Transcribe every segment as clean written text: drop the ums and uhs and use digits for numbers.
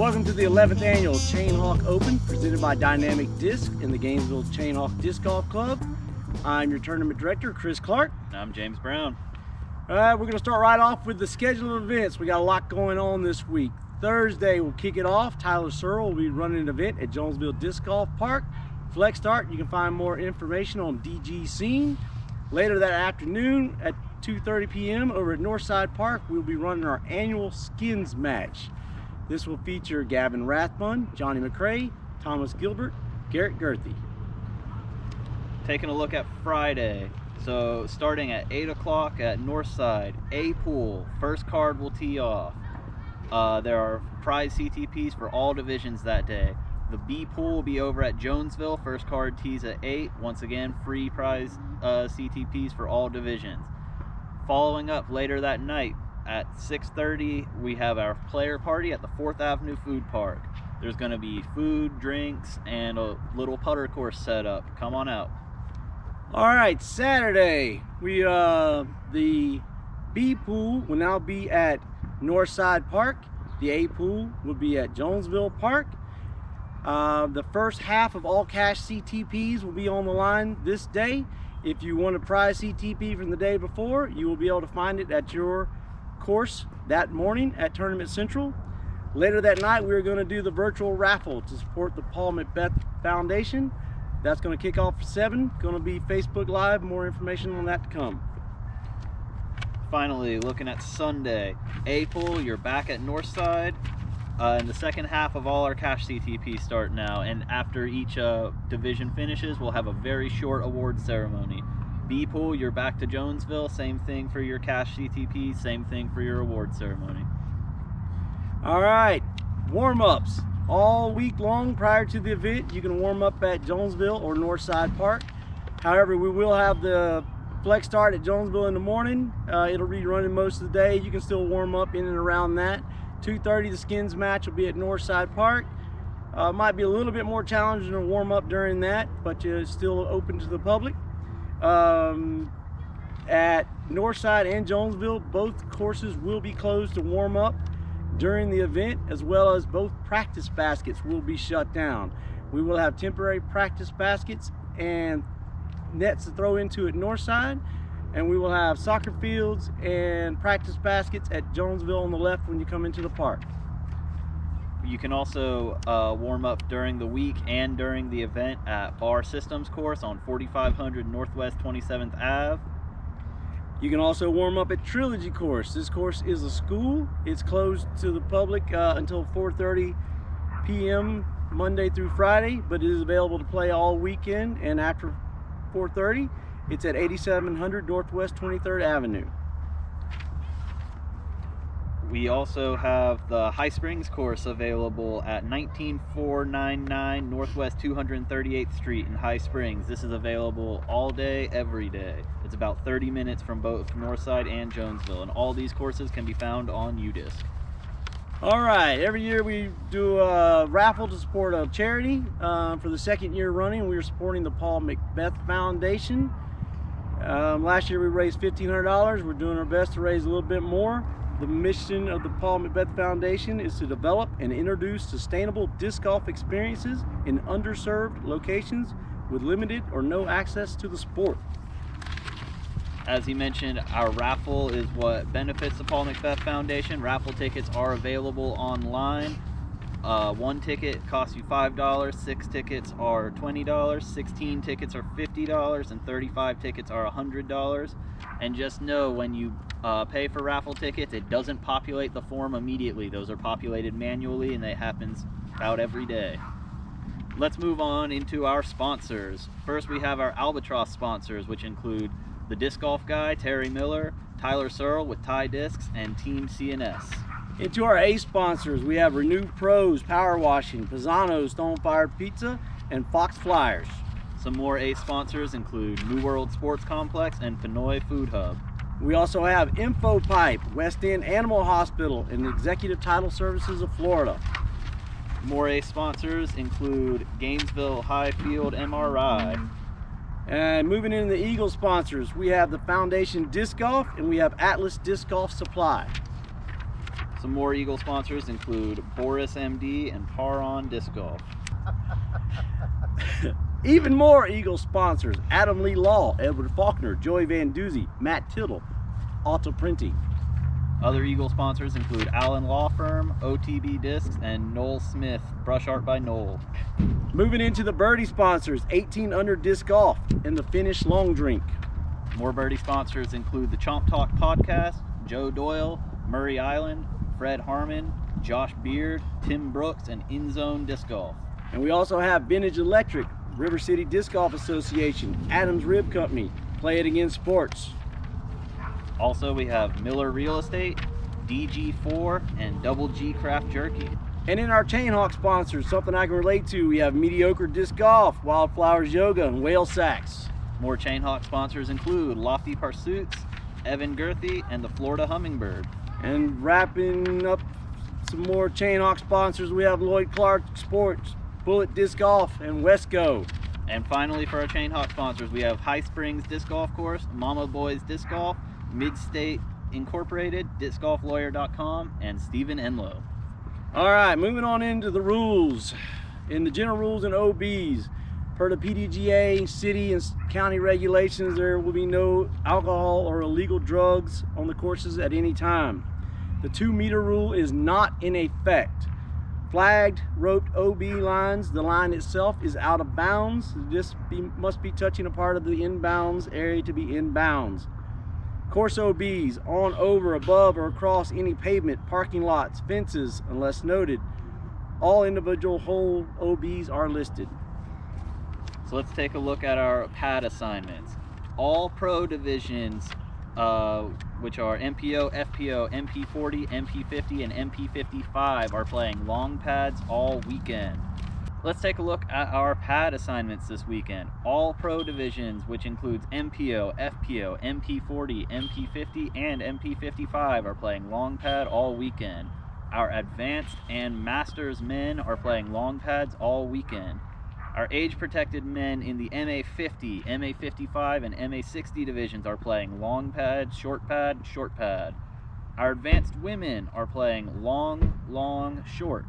Welcome to the 11th annual Chain Hawk Open presented by Dynamic Disc in the Gainesville Chain Hawk Disc Golf Club. I'm your tournament director, Chris Clark. And I'm James Brown. All right, we're going to start right off with the schedule of events. We got a lot going on this week. Thursday, we'll kick it off. Tyler Searle will be running an event at Jonesville Disc Golf Park. Flex Start, you can find more information on DG Scene. Later that afternoon at 2:30 p.m. over at Northside Park, we'll be running our annual Skins match. This will feature Gavin Rathbun, Johnny McCrae, Thomas Gilbert, Garrett Gerthy. Taking a look at Friday. So starting at 8 o'clock at Northside, A pool, first card will tee off. There are prize CTPs for all divisions that day. The B pool will be over at Jonesville, first card tees at 8. Once again, free prize CTPs for all divisions. Following up later that night, at 6:30, we have our player party at the 4th Avenue Food Park. There's going to be food, drinks, and a little putter course set up. Come on out. All right, Saturday, the B pool will now be at Northside Park. The A pool will be at Jonesville Park. The first half of all cash CTPs will be on the line this day. If you want a prize CTP from the day before, you will be able to find it at your course that morning at Tournament Central. Later that night, we're going to do the virtual raffle to support the Paul Macbeth Foundation. That's going to kick off at 7. Going to be Facebook Live. More information on that to come. Finally, looking at Sunday, A pool, you're back at Northside. In the second half of all our cash CTPs start now, and after each division finishes, we'll have a very short award ceremony. B pool, you're back to Jonesville. Same thing for your cash CTP, same thing for your award ceremony. All right, warm-ups. All week long prior to the event, you can warm up at Jonesville or Northside Park. However, we will have the Flex Start at Jonesville in the morning. It'll be running most of the day. You can still warm up in and around that. 2:30, the Skins match will be at Northside Park. Might be a little bit more challenging to warm up during that, but it's still open to the public. At Northside and Jonesville, both courses will be closed to warm up during the event, as well as both practice baskets will be shut down. We will have temporary practice baskets and nets to throw into at Northside, and we will have soccer fields and practice baskets at Jonesville on the left when you come into the park. You can also warm up during the week and during the event at Bar Systems course on 4500 Northwest 27th Ave. You can also warm up at Trilogy course. This course is a school. It's closed to the public until 4:30 p.m. Monday through Friday, but it is available to play all weekend, and after 4:30, it's at 8700 Northwest 23rd Avenue. We also have the High Springs course available at 19499 Northwest 238th Street in High Springs. This is available all day, every day. It's about 30 minutes from both Northside and Jonesville, and all these courses can be found on UDisc. All right, every year we do a raffle to support a charity. For the second year running, we are supporting the Paul Macbeth Foundation. Last year we raised $1,500. We're doing our best to raise a little bit more. The mission of the Paul Macbeth Foundation is to develop and introduce sustainable disc golf experiences in underserved locations with limited or no access to the sport. As he mentioned, our raffle is what benefits the Paul Macbeth Foundation. Raffle tickets are available online. One ticket costs you $5, 6 tickets are $20, 16 tickets are $50, and 35 tickets are $100. And just know, when you pay for raffle tickets, it doesn't populate the form immediately. Those are populated manually, and it happens about every day. Let's move on into our sponsors. First, we have our Albatross sponsors, which include the Disc Golf Guy, Terry Miller, Tyler Searle with Tie Discs, and Team CNS. Into our A sponsors, we have Renew Pros, Power Washing, Pisano, Stone Fire Pizza, and Fox Flyers. Some more A sponsors include New World Sports Complex and Pinoy Food Hub. We also have InfoPipe, West End Animal Hospital, and Executive Title Services of Florida. More A sponsors include Gainesville Highfield MRI. And moving into the Eagle sponsors, we have the Foundation Disc Golf, and we have Atlas Disc Golf Supply. Some more Eagle sponsors include Boris MD and Paron Disc Golf. Even more Eagle sponsors: Adam Lee Law, Edward Faulkner, Joey Van Duzy, Matt Tittle, Auto Printing. Other Eagle sponsors include Allen Law Firm, OTB Discs, and Noel Smith, Brush Art by Noel. Moving into the birdie sponsors: 18 Under Disc Golf and the Finnish Long Drink. More birdie sponsors include the Chomp Talk Podcast, Joe Doyle, Murray Island, Fred Harmon, Josh Beard, Tim Brooks, and In Zone Disc Golf. And we also have Vintage Electric, River City Disc Golf Association, Adams Rib Company, Play It Again Sports. Also, we have Miller Real Estate, DG4, and Double G Craft Jerky. And in our Chain Hawk sponsors, something I can relate to, we have Mediocre Disc Golf, Wildflowers Yoga, and Whale Sacks. More Chain Hawk sponsors include Lofty Pursuits, Evan Gerthy, and the Florida Hummingbird. And wrapping up some more Chain Hawk sponsors, we have Lloyd Clark Sports, Bullet Disc Golf, and Wesco. And finally, for our Chain Hawk sponsors, we have High Springs Disc Golf Course, Mama Boys Disc Golf, Midstate Incorporated, DiscGolfLawyer.com, and Stephen Enlow. All right, moving on into the rules. In the general rules and OBs, per the PDGA, city and county regulations, there will be no alcohol or illegal drugs on the courses at any time. The 2-meter rule is not in effect. Flagged, roped OB lines, the line itself is out of bounds. This must be touching a part of the inbounds area to be inbounds. Course OBs, on, over, above, or across any pavement, parking lots, fences, unless noted. All individual hole OBs are listed. So let's take a look at our pad assignments. All pro divisions, which are MPO, FPO, MP40, MP50, and MP55, are playing long pads all weekend. Let's take a look at our pad assignments this weekend. All pro divisions, which includes MPO, FPO, MP40, MP50, and MP55, are playing long pad all weekend. Our advanced and masters men are playing long pads all weekend. Our age-protected men in the MA50, MA55, and MA60 divisions are playing long pad, short pad, short pad. Our advanced women are playing long, long, short.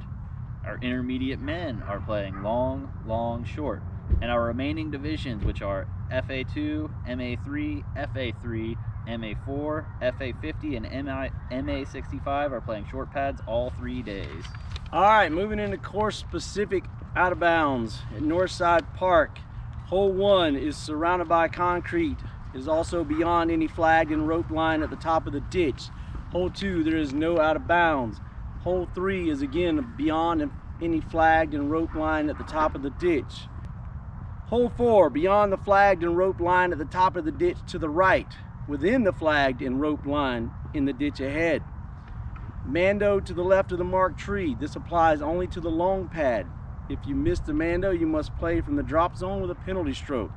Our intermediate men are playing long, long, short. And our remaining divisions, which are FA2, MA3, FA3, MA4, FA50, and MA65, are playing short pads all 3 days. All right, moving into course-specific out of bounds at Northside Park. Hole 1 is surrounded by concrete. It is also beyond any flagged and rope line at the top of the ditch. Hole 2, there is no out of bounds. Hole 3 is again beyond any flagged and rope line at the top of the ditch. Hole 4, beyond the flagged and rope line at the top of the ditch to the right, within the flagged and rope line in the ditch ahead. Mando to the left of the marked tree. This applies only to the long pad. If you miss the Mando, you must play from the drop zone with a penalty stroke.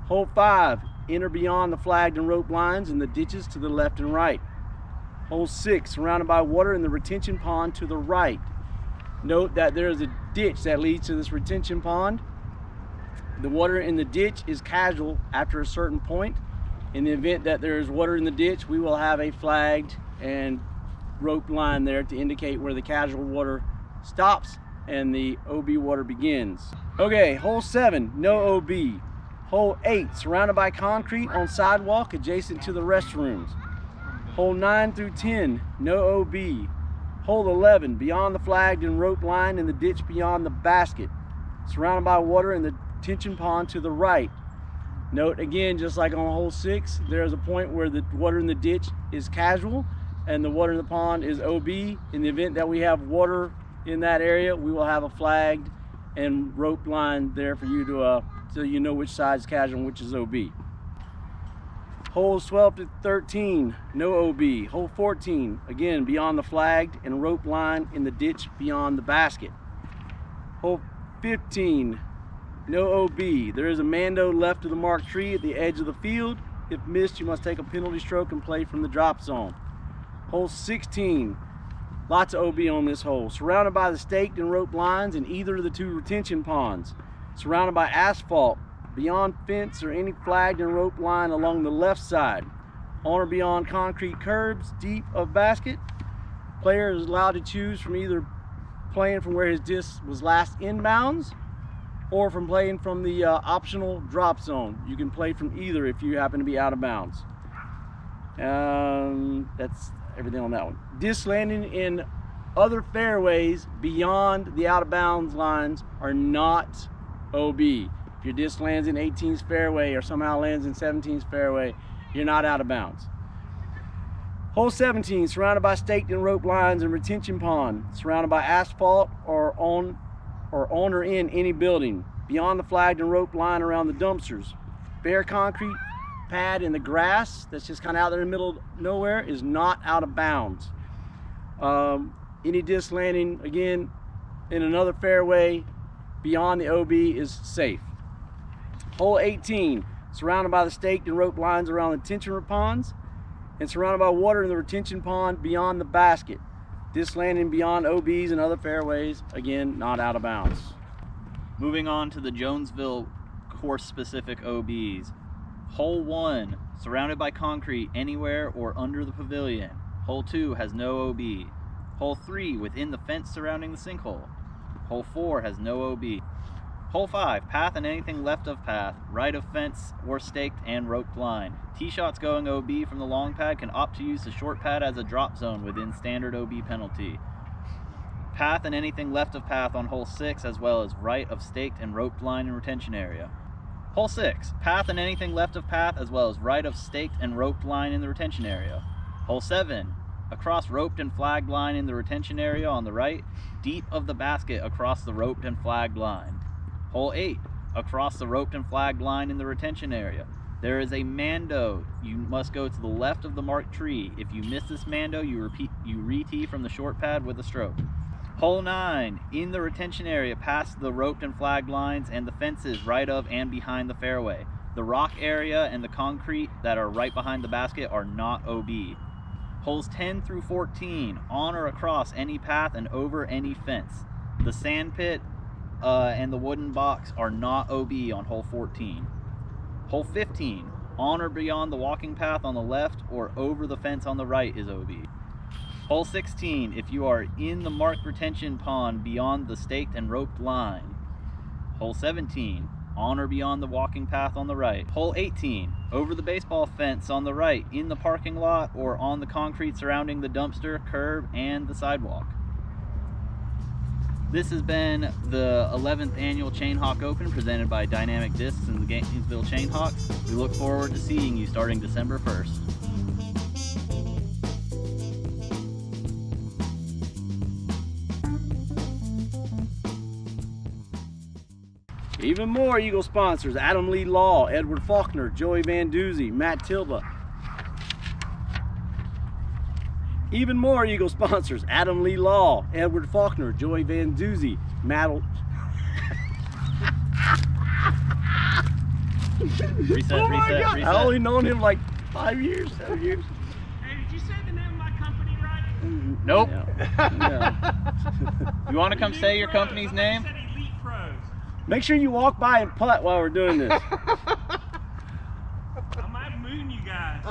Hole 5, enter beyond the flagged and rope lines in the ditches to the left and right. Hole 6, surrounded by water in the retention pond to the right. Note that there is a ditch that leads to this retention pond. The water in the ditch is casual after a certain point. In the event that there is water in the ditch, we will have a flagged and rope line there to indicate where the casual water stops and the OB water begins. Okay, hole 7, no OB. Hole 8, surrounded by concrete on sidewalk adjacent to the restrooms. Hole 9 through 10, no OB. Hole 11, beyond the flagged and rope line in the ditch beyond the basket. Surrounded by water in the detention pond to the right. Note again, just like on hole 6, there's a point where the water in the ditch is casual and the water in the pond is OB. In the event that we have water in that area, we will have a flagged and rope line there for you to so you know which side is casual and which is OB. Holes 12 to 13, no OB. Hole 14, again beyond the flagged and rope line in the ditch beyond the basket. Hole 15, no OB. There is a Mando left of the marked tree at the edge of the field. If missed, you must take a penalty stroke and play from the drop zone. Hole 16, lots of OB on this hole. Surrounded by the staked and rope lines in either of the 2 retention ponds. Surrounded by asphalt, beyond fence or any flagged and rope line along the left side. On or beyond concrete curbs, deep of basket. Player is allowed to choose from either playing from where his disc was last inbounds or from playing from the optional drop zone. You can play from either if you happen to be out of bounds. That's everything on that one. Disc landing in other fairways beyond the out of bounds lines are not OB. If your disc lands in 18's fairway or somehow lands in 17's fairway, you're not out of bounds. Hole 17, surrounded by staked and rope lines and retention pond, surrounded by asphalt or on or in any building, beyond the flagged and rope line around the dumpsters. Bare concrete pad in the grass that's just kind of out there in the middle of nowhere is not out of bounds. Any disc landing, again, in another fairway beyond the OB is safe. Hole 18, surrounded by the staked and rope lines around the retention ponds and surrounded by water in the retention pond beyond the basket. Disc landing beyond OBs and other fairways, again, not out of bounds. Moving on to the Jonesville course-specific OBs. Hole 1, surrounded by concrete anywhere or under the pavilion. Hole 2 has no OB. Hole 3, within the fence surrounding the sinkhole. Hole 4 has no OB. Hole 5, path and anything left of path, right of fence or staked and roped line. Tee shots going OB from the long pad can opt to use the short pad as a drop zone within standard OB penalty. Path and anything left of path on hole 6, as well as right of staked and roped line and retention area. Hole 6, path and anything left of path, as well as right of staked and roped line in the retention area. Hole 7, across roped and flagged line in the retention area on the right, deep of the basket across the roped and flagged line. Hole 8, across the roped and flagged line in the retention area. There is a mando. You must go to the left of the marked tree. If you miss this mando, you re-tee from the short pad with a stroke. Hole 9, in the retention area past the roped and flagged lines and the fences right of and behind the fairway. The rock area and the concrete that are right behind the basket are not OB. Holes 10 through 14, on or across any path and over any fence. The sand pit and the wooden box are not OB on hole 14. Hole 15, on or beyond the walking path on the left or over the fence on the right is OB. Hole 16, if you are in the marked retention pond beyond the staked and roped line. Hole 17, on or beyond the walking path on the right. Hole 18, over the baseball fence on the right, in the parking lot or on the concrete surrounding the dumpster, curb, and the sidewalk. This has been the 11th annual Chain Hawk Open presented by Dynamic Discs and the Gainesville Chain Hawks. We look forward to seeing you starting December 1st. Even more Eagle sponsors: Adam Lee Law, Edward Faulkner, Joey Van Duzy, Matt Tilba. Even more Eagle sponsors: Adam Lee Law, Edward Faulkner, Joey Van Duzy, Matt. Reset. I only known him like 5 years, 7 years. Hey, did you say the name of my company right? Nope. Yeah. You want to come say your company's name? Said Elite Pros. Make sure you walk by and putt while we're doing this. I might moon you guys.